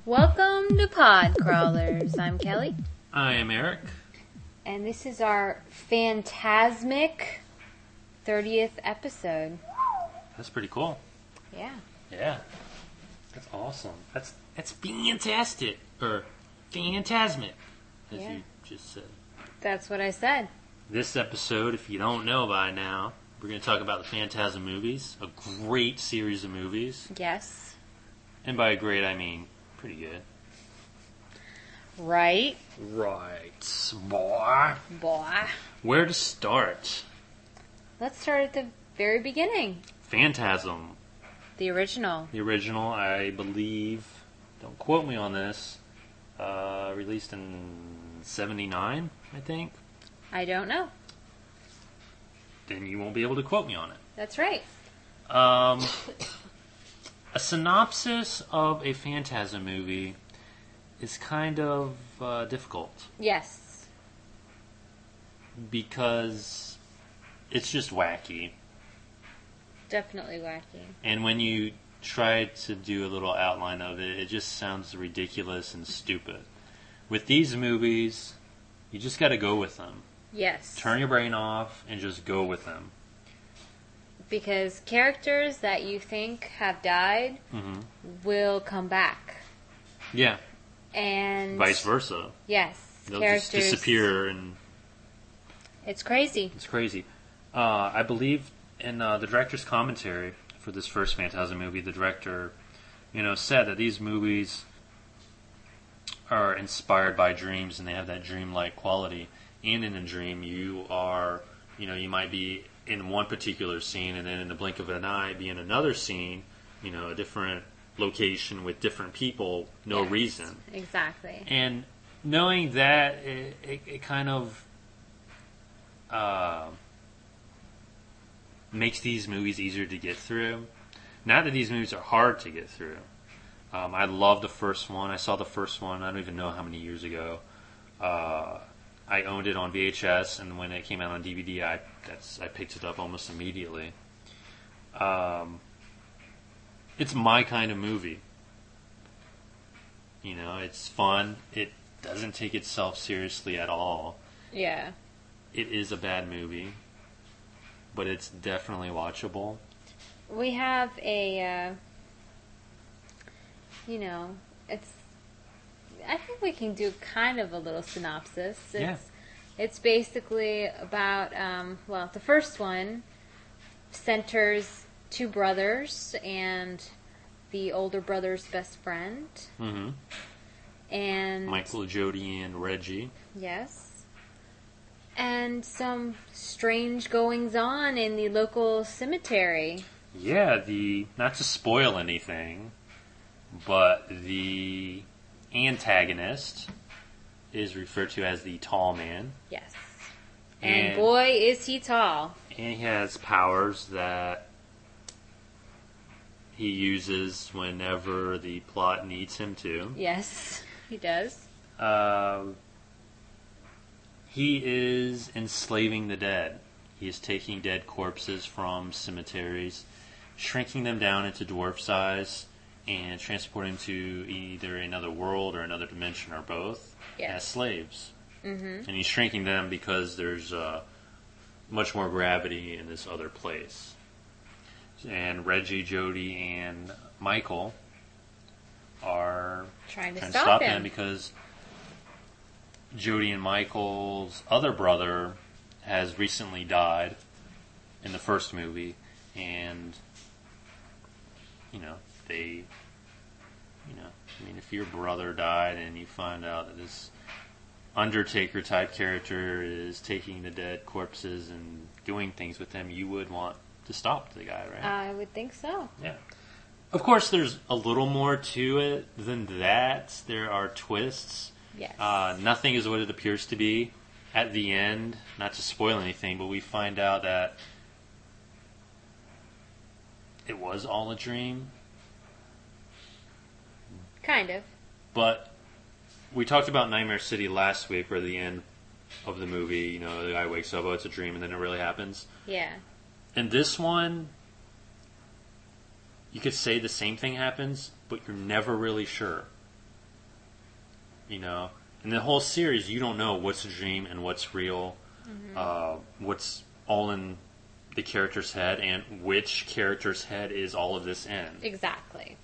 Welcome to Pod Crawlers. I'm Kelly. I am Eric. And this is our phantasmic 30th episode. That's pretty cool. Yeah. Yeah. That's awesome. That's fantastic. Or phantasmic, as you just said. That's what I said. This episode, if you don't know by now, we're going to talk about the Phantasm movies. A great series of movies. Yes. And by great, I mean pretty good. Right. Right. Boy. Where to start? Let's start at the very beginning. Phantasm. The original. The original, I believe, don't quote me on this, released in 79, I think. I don't know. Then you won't be able to quote me on it. That's right. A synopsis of a Phantasm movie is kind of difficult. Yes. Because it's just wacky. Definitely wacky. And when you try to do a little outline of it, it just sounds ridiculous and stupid. With these movies, you just got to go with them. Yes. Turn your brain off and just go with them. Because characters that you think have died will come back. Yeah. And vice versa. Yes. They'll characters just disappear and... It's crazy. It's crazy. I believe in the director's commentary for this first Phantasm movie, the director, said that these movies are inspired by dreams and they have that dreamlike quality. And in a dream, you are, you might be in one particular scene and then in the blink of an eye be in another scene, a different location with different people, no reason. Exactly. And knowing that, it kind of makes these movies easier to get through. Not that these movies are hard to get through. I love the first one. I saw the first one, I don't even know how many years ago. I owned it on VHS, and when it came out on DVD, I picked it up almost immediately. It's my kind of movie. It's fun. It doesn't take itself seriously at all. Yeah. It is a bad movie, but it's definitely watchable. We have a, it's... I think we can do kind of a little synopsis. It's basically about, the first one centers two brothers and the older brother's best friend. Mm-hmm. And Michael, Jody, and Reggie. Yes. And some strange goings-on in the local cemetery. Yeah, not to spoil anything, but the antagonist is referred to as the Tall Man. Yes. And boy, is he tall. And he has powers that he uses whenever the plot needs him to. Yes, he does. He is enslaving the dead. He is taking dead corpses from cemeteries, shrinking them down into dwarf size, and transporting them to either another world or another dimension or both as slaves. Mm-hmm. And he's shrinking them because there's much more gravity in this other place. And Reggie, Jody, and Michael are trying to stop him because Jody and Michael's other brother has recently died in the first movie, and if your brother died and you find out that this Undertaker type character is taking the dead corpses and doing things with them, you would want to stop the guy, right? I would think so. Yeah. Of course, there's a little more to it than that. There are twists. Yes. Nothing is what it appears to be. At the end, not to spoil anything, but we find out that it was all a dream. Kind of. But we talked about Nightmare City last week, where the end of the movie, the guy wakes up, oh, it's a dream, and then it really happens. Yeah. And this one, you could say the same thing happens, but you're never really sure. In the whole series, you don't know what's a dream and what's real, what's all in the character's head, and which character's head is all of this in. Exactly.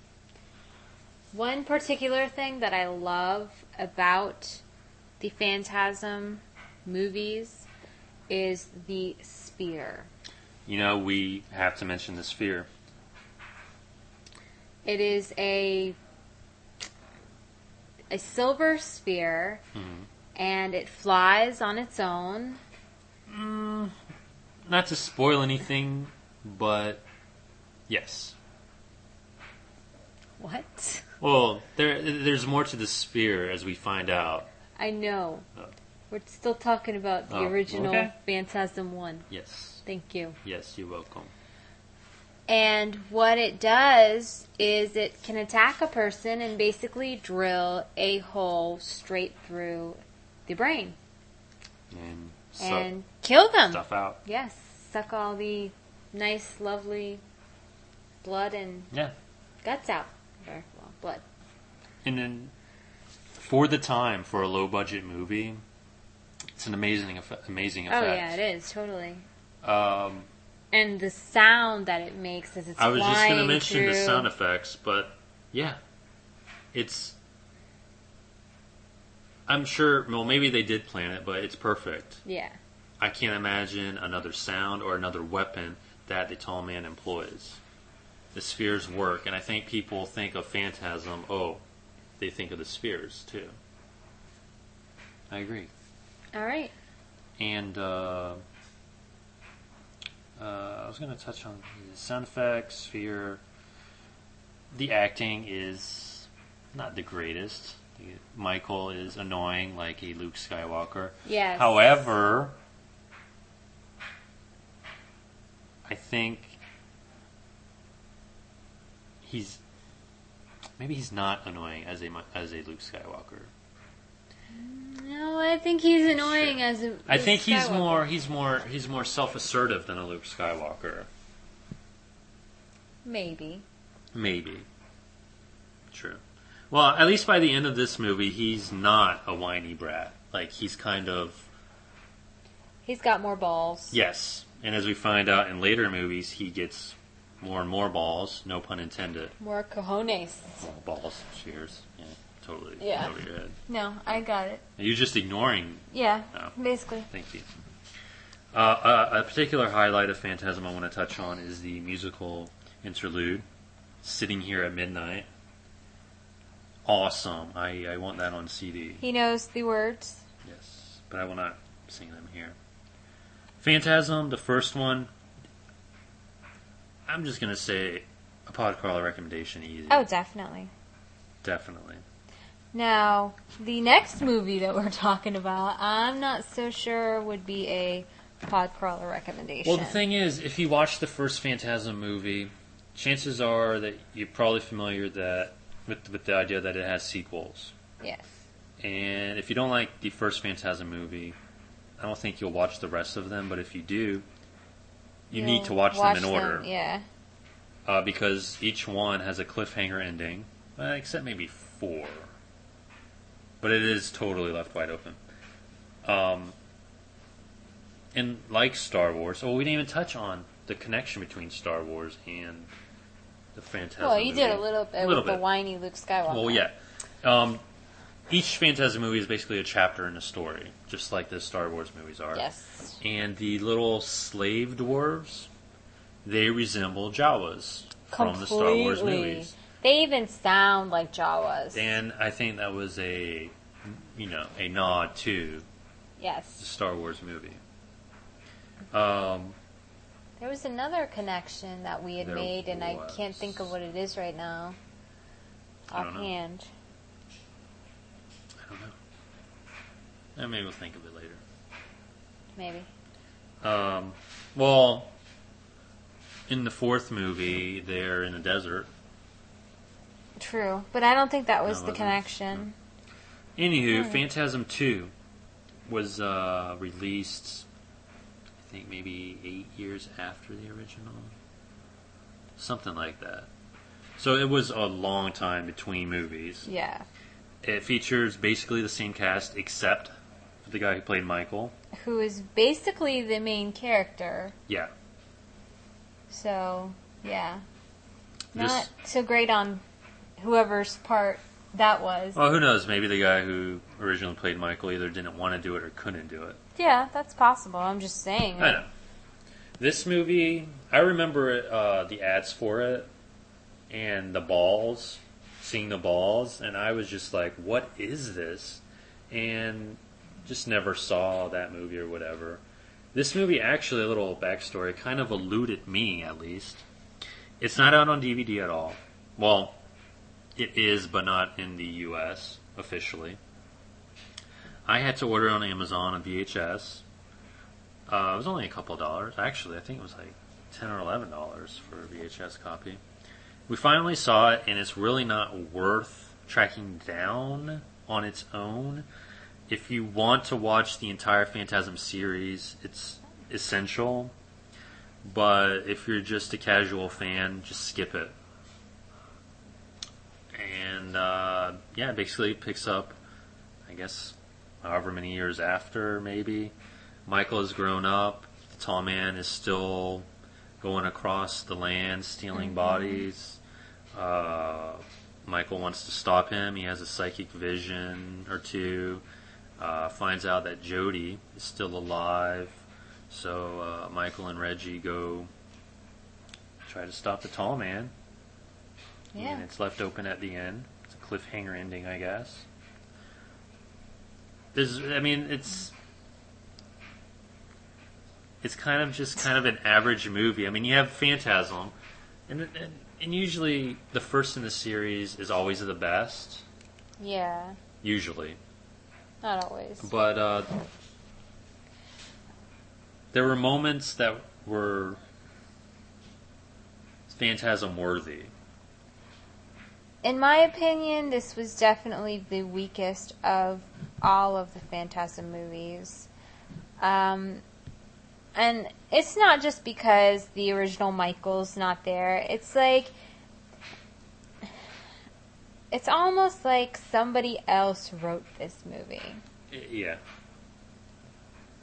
One particular thing that I love about the Phantasm movies is the spear. We have to mention the spear. It is a silver spear, and it flies on its own. Not to spoil anything, but yes. What? Well, there's more to the spear, as we find out. I know. We're still talking about the original Phantasm 1. Yes. Thank you. Yes, you're welcome. And what it does is it can attack a person and basically drill a hole straight through the brain. And kill them. Stuff out. Yes. Suck all the nice, lovely blood and guts out. Or, well, blood. And then, for the time, for a low-budget movie, it's an amazing effect. Oh, yeah, it is. Totally. And the sound that it makes as it's flying I was just going to mention through. the sound effects, but yeah, I'm sure, well, maybe they did plan it, but it's perfect. Yeah. I can't imagine another sound or another weapon that the Tall Man employs. The spheres work, and I think people think of Phantasm, they think of the spheres, too. I agree. All right. And, I was going to touch on the sound effects, sphere. The acting is not the greatest. Michael is annoying like a Luke Skywalker. Yes. However, I think maybe he's not annoying as a Luke Skywalker. No, I think he's annoying as a Luke I think Skywalker. he's more self-assertive than a Luke Skywalker. Maybe. True. Well, at least by the end of this movie, he's not a whiny brat. Like, he's kind of... He's got more balls. Yes. And as we find out in later movies, he gets more and more balls. No pun intended. More cojones. Balls. Cheers. Yeah. Totally. Yeah. Over your head. No, I got it. Are you just ignoring? Yeah, Oh. basically. Thank you. A particular highlight of Phantasm I want to touch on is the musical interlude, Sitting Here at Midnight. Awesome. I want that on CD. He knows the words. Yes, but I will not sing them here. Phantasm, the first one, I'm just going to say a Podcrawler recommendation easy. Oh, definitely. Definitely. Now, the next movie that we're talking about, I'm not so sure would be a Podcrawler recommendation. Well, the thing is, if you watch the first Phantasm movie, chances are that you're probably familiar with the idea that it has sequels. Yes. And if you don't like the first Phantasm movie, I don't think you'll watch the rest of them, but if you do, you need to watch them in order. Yeah. Because each one has a cliffhanger ending, except maybe 4. But it is totally left wide open. And like Star Wars, we didn't even touch on the connection between Star Wars and the Phantasm Well, you movie. did a little bit with the whiny Luke Skywalker. Well, yeah. Each Phantasm movie is basically a chapter in a story, just like the Star Wars movies are. Yes. And the little slave dwarves, they resemble Jawas from the Star Wars movies. They even sound like Jawas. And I think that was a nod to the Star Wars movie. There was another connection that we had made, and I can't think of what it is right now. Offhand. I don't know. Maybe we'll think of it later. Maybe. Well, in the fourth movie, they're in the desert. True, but I don't think that was No, the it wasn't. connection. Anywho, Phantasm 2 was released, I think, maybe 8 years after the original. Something like that. So it was a long time between movies. Yeah. It features basically the same cast except for the guy who played Michael. Who is basically the main character. Yeah. So, yeah. This- Not so great on whoever's part that was. Well, who knows? Maybe the guy who originally played Michael either didn't want to do it or couldn't do it. Yeah, that's possible. I'm just saying. I know. This movie, I remember the ads for it and the balls, seeing the balls, and I was just like, what is this? And just never saw that movie or whatever. This movie, actually, a little backstory, kind of eluded me, at least. It's not out on DVD at all. Well, it is, but not in the U.S. officially. I had to order it on Amazon on VHS. It was only a couple of dollars. Actually, I think it was like $10 or $11 for a VHS copy. We finally saw it, and it's really not worth tracking down on its own. If you want to watch the entire Phantasm series, it's essential. But if you're just a casual fan, just skip it. And yeah, basically it picks up, I guess, however many years after, maybe. Michael has grown up. The tall man is still going across the land, stealing bodies. Michael wants to stop him. He has a psychic vision or two. Finds out that Jody is still alive. So Michael and Reggie go try to stop the tall man. Yeah. And it's left open at the end. It's a cliffhanger ending, I guess. It's kind of an average movie. I mean, you have Phantasm, and usually the first in the series is always the best. Yeah. Usually. Not always. But there were moments that were Phantasm worthy. In my opinion, this was definitely the weakest of all of the Phantasm movies. And it's not just because the original Michael's not there. It's like, it's almost like somebody else wrote this movie. Yeah.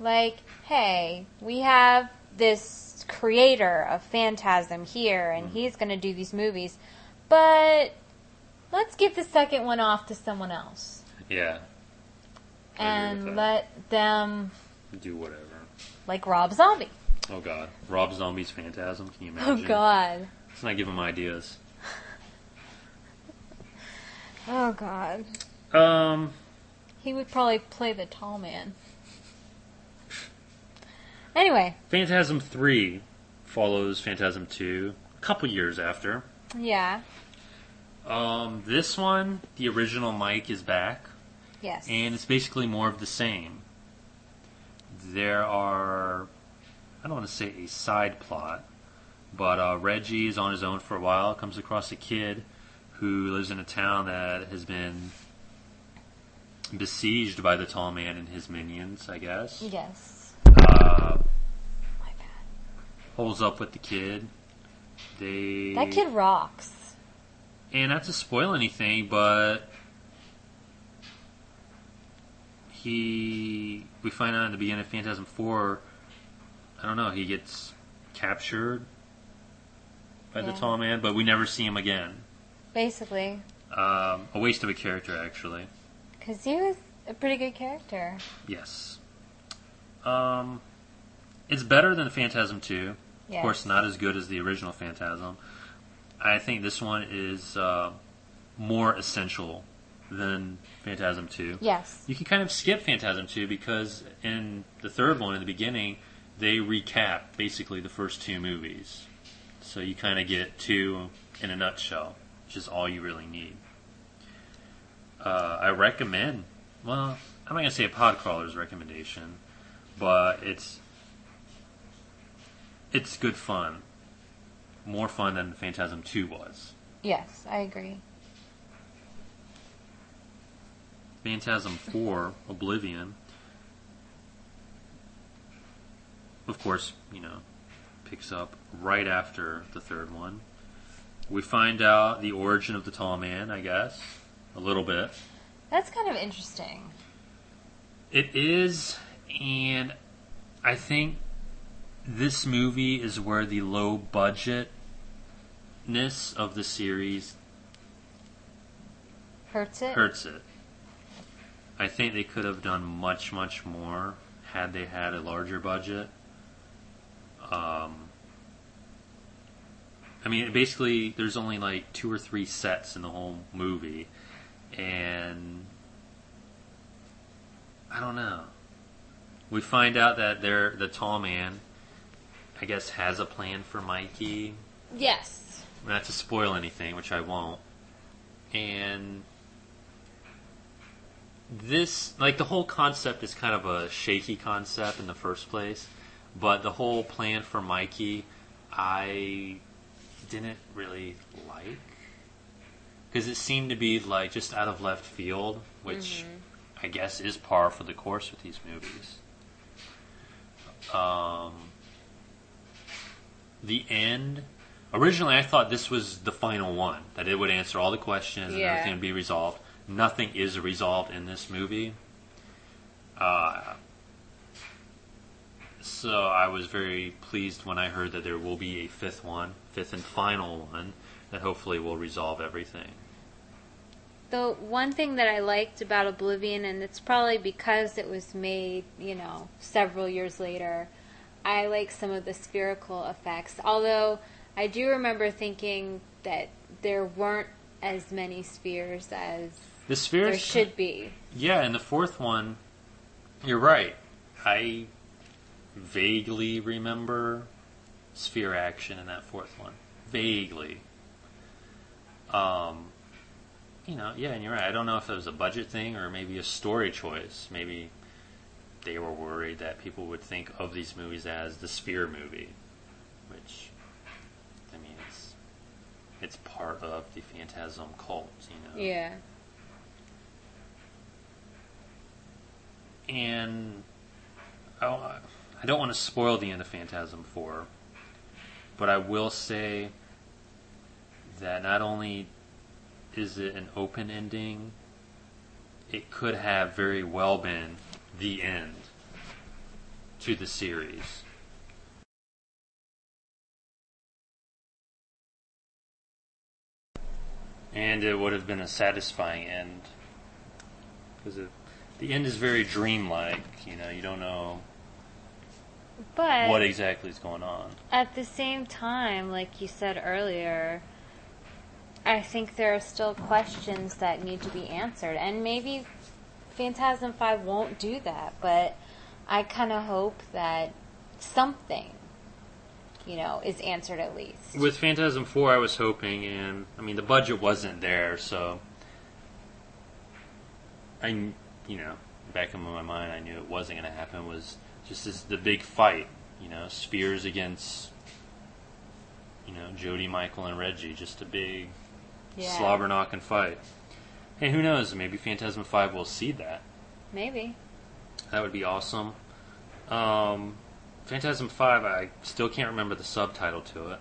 Like, hey, we have this creator of Phantasm here, and he's going to do these movies, but let's give the second one off to someone else. Yeah. And let them do whatever. Like Rob Zombie. Oh God, Rob Zombie's Phantasm. Can you imagine? Oh God. Let's not give him ideas. Oh God. He would probably play the tall man. Anyway. Phantasm 3 follows Phantasm 2 a couple years after. Yeah. This one, the original Mike is back. Yes. And it's basically more of the same. There are, I don't want to say a side plot, but Reggie is on his own for a while, comes across a kid who lives in a town that has been besieged by the tall man and his minions, I guess. Yes. My bad. Holds up with the kid. That kid rocks. And not to spoil anything, but we find out at the beginning of Phantasm 4, I don't know, he gets captured by the tall man, but we never see him again. Basically. A waste of a character, actually. Because he was a pretty good character. Yes. It's better than Phantasm 2. Yes. Of course, not as good as the original Phantasm. I think this one is more essential than Phantasm 2. Yes. You can kind of skip Phantasm 2 because in the third one, in the beginning, they recap basically the first two movies. So you kind of get two in a nutshell, which is all you really need. I I'm not going to say a Podcrawler's recommendation, but it's good fun. More fun than Phantasm 2 was. Yes, I agree. Phantasm 4, Oblivion, of course, picks up right after the third one. We find out the origin of the tall man, I guess, a little bit. That's kind of interesting. It is, and I think this movie is where the low budgetness of the series hurts it. I think they could have done much, much more had they had a larger budget. Basically, there's only like 2 or 3 sets in the whole movie, and I don't know. We find out that the tall man, I guess, has a plan for Mikey. Yes. Not to spoil anything, which I won't. And this, the whole concept is kind of a shaky concept in the first place, but the whole plan for Mikey, I didn't really like, because it seemed to be just out of left field, which I guess is par for the course with these movies. The end. Originally, I thought this was the final one, that it would answer all the questions and everything would be resolved. Nothing is resolved in this movie. So I was very pleased when I heard that there will be a fifth and final one, that hopefully will resolve everything. The one thing that I liked about Oblivion, and it's probably because it was made, several years later, I like some of the spherical effects. Although I do remember thinking that there weren't as many spheres as there should be. Yeah, in the fourth one, you're right. I vaguely remember sphere action in that fourth one. Vaguely. Yeah, and you're right. I don't know if it was a budget thing or maybe a story choice. Maybe they were worried that people would think of these movies as the Sphere movie, which, it's part of the Phantasm cult, Yeah. And I don't want to spoil the end of Phantasm 4, but I will say that not only is it an open ending, it could have very well been the end to the series. And it would have been a satisfying end, because the end is very dreamlike. You don't know what exactly is going on. At the same time, like you said earlier, I think there are still questions that need to be answered. And maybe Phantasm 5 won't do that, but I kind of hope that something, is answered at least. With Phantasm 4, I was hoping, and the budget wasn't there, so back in my mind, I knew it wasn't going to happen. Was just the big fight, Spears against, Jody, Michael, and Reggie, just a big slobber knocking fight. Hey, who knows? Maybe Phantasm 5 will see that. Maybe. That would be awesome. Phantasm 5, I still can't remember the subtitle to it.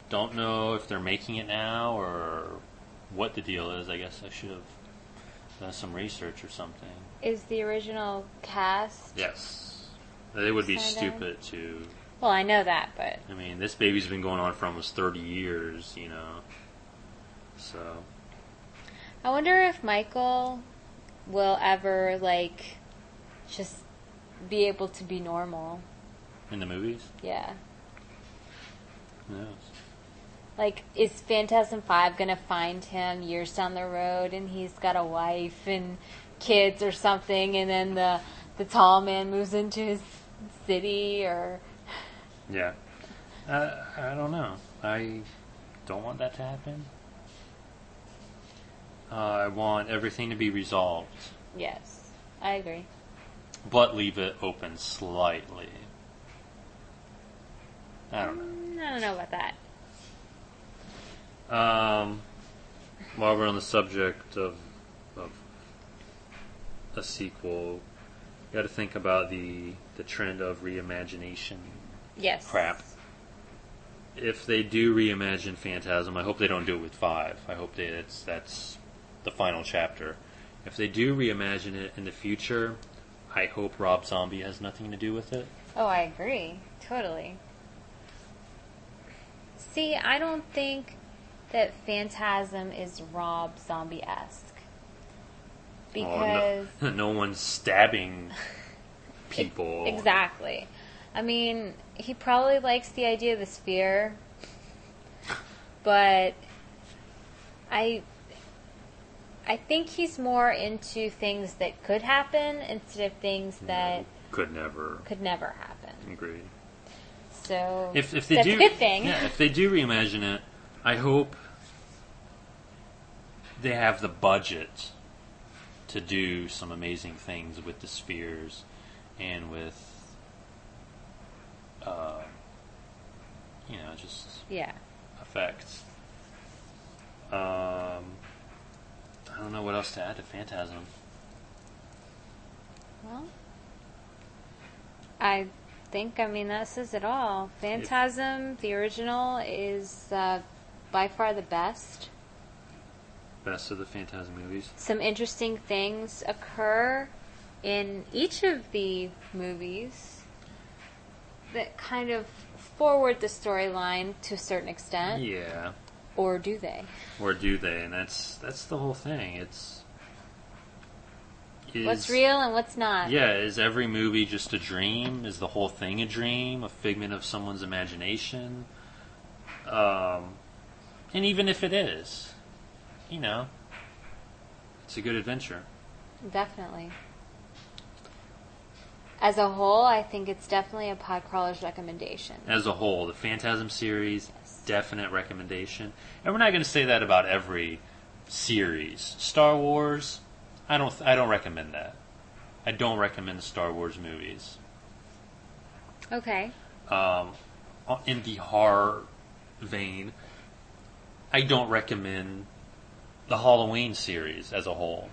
Don't know if they're making it now or what the deal is. I guess I should have done some research or something. Is the original cast? Yes. They would be stupid to... Well, I know that, but... this baby's been going on for almost 30 years, So... I wonder if Michael will ever, just be able to be normal. In the movies? Yeah. Who knows? Is Phantasm 5 going to find him years down the road and he's got a wife and kids or something, and then the tall man moves into his city, or... Yeah. I don't know. I don't want that to happen. I want everything to be resolved. Yes, I agree. But leave it open slightly. I don't know. I don't know about that. While we're on the subject of a sequel, you got to think about the trend of reimagination. Yes. Crap. If they do reimagine Phantasm, I hope they don't do it with 5. I hope that's the final chapter. If they do reimagine it in the future, I hope Rob Zombie has nothing to do with it. Oh, I agree. Totally. See, I don't think that Phantasm is Rob Zombie-esque. Because... Oh, no one's stabbing people. Exactly. I mean, he probably likes the idea of the sphere, but I think he's more into things that could happen instead of things that could never happen. Agreed. So if they that's do, a good thing. Yeah, if they do reimagine it, I hope they have the budget to do some amazing things with the spheres and with, just effects. I don't know what else to add to Phantasm. Well, I mean, that says it all. Phantasm, the original, is by far the best. Best of the Phantasm movies. Some interesting things occur in each of the movies that kind of forward the storyline to a certain extent. Yeah. Or do they? And that's the whole thing. What's real and what's not? Yeah, is every movie just a dream? Is the whole thing a dream? A figment of someone's imagination? And even if it is, it's a good adventure. Definitely. As a whole, I think it's definitely a Podcrawler's recommendation. As a whole, the Phantasm series, yes. Definite recommendation. And we're not going to say that about every series. Star Wars, I don't recommend that. I don't recommend the Star Wars movies. Okay. In the horror vein, I don't recommend the Halloween series as a whole.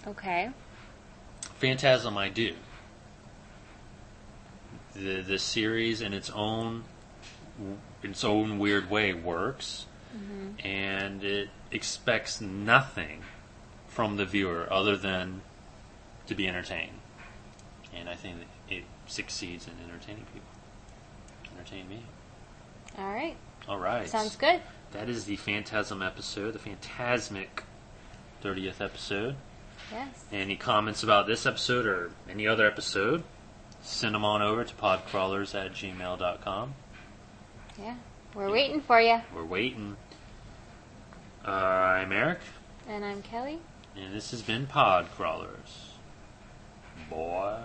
Okay. Phantasm, I do. The series in its own weird way works, and it expects nothing from the viewer other than to be entertained. And I think that it succeeds in entertaining people. Entertain me. All right. All right. Sounds good. That is the Phantasm episode, the Phantasmic 30th episode. Yes. Any comments about this episode or any other episode, send them on over to podcrawlers@gmail.com. Yeah. We're waiting for you. We're waiting. I'm Eric. And I'm Kelly. And this has been Podcrawlers. Boy.